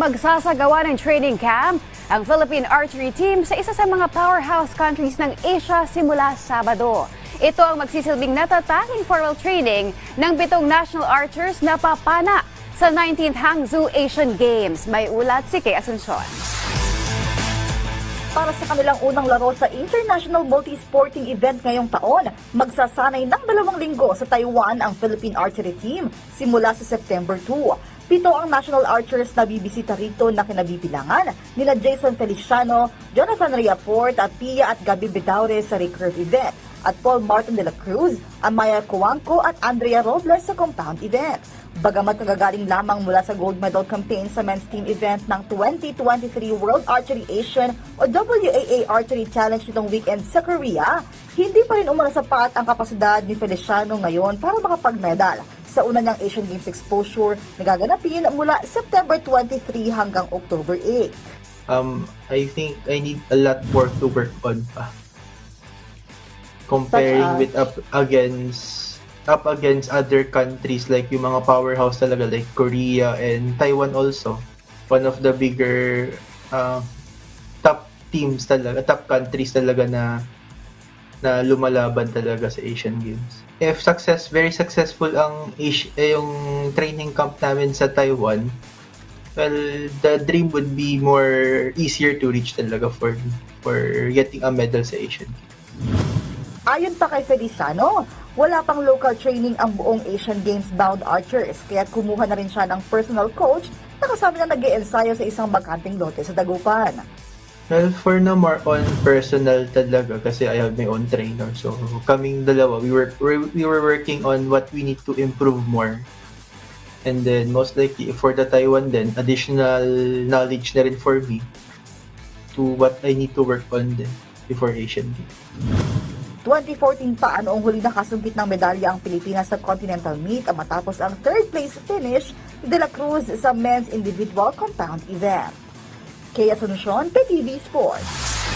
magsasagawa ng training camp ang Philippine Archery Team sa isa sa mga powerhouse countries ng Asia simula Sabado. Ito ang magsisilbing natatanging formal training ng 7 national archers na papana sa 19th Hangzhou Asian Games. May ulat si Kay Asuncion. Para sa kanilang unang laro sa International Multi-Sporting Event ngayong taon, magsasanay ng 2 linggo sa Taiwan ang Philippine Archery Team simula sa September 2. 7 ang national archers na bibisita rito na kinabibilangan nila Jason Feliciano, Jonathan Riaport at Pia at Gabi Bedaure sa recurve event at Paul Martin de la Cruz, Amaya Cuanco at Andrea Robles sa compound event. Bagamat nagagaling lamang mula sa gold medal campaign sa men's team event ng 2023 World Archery Asian o WAA Archery Challenge nitong weekend sa Korea, hindi pa rin umano sapat ang kapasidad ni Feliciano ngayon para makapag-medal sa una niyang Asian Games exposure na gaganapin mula September 23 hanggang October 8. I think I need a lot more to work on pa. Comparing with up against other countries like yung mga powerhouse talaga like Korea and Taiwan also. One of the bigger top teams talaga, top countries talaga na lumalaban talaga sa Asian Games. If very successful ang yung training camp namin sa Taiwan, well, the dream would be easier to reach talaga for getting a medal sa Asian Games. Ayon pa kay Feliciano, wala pang local training ang buong Asian Games bound archers, kaya kumuha na rin siya ng personal coach na kasama na nag-iensayo sa isang bakanting lote sa Dagupan. Well, for now, more on personal talaga kasi I have my own trainer. So, kaming dalawa, we were working on what we need to improve more. And then, most likely, for the Taiwan then, additional knowledge na rin for me to what I need to work on then before Asian Games. 2014 pa noong huli nakasungkit ng medalya ang Pilipinas sa Continental Meet matapos ang 3rd place finish ni De La Cruz sa men's individual compound event. Kay Asuncion, PTV Sports.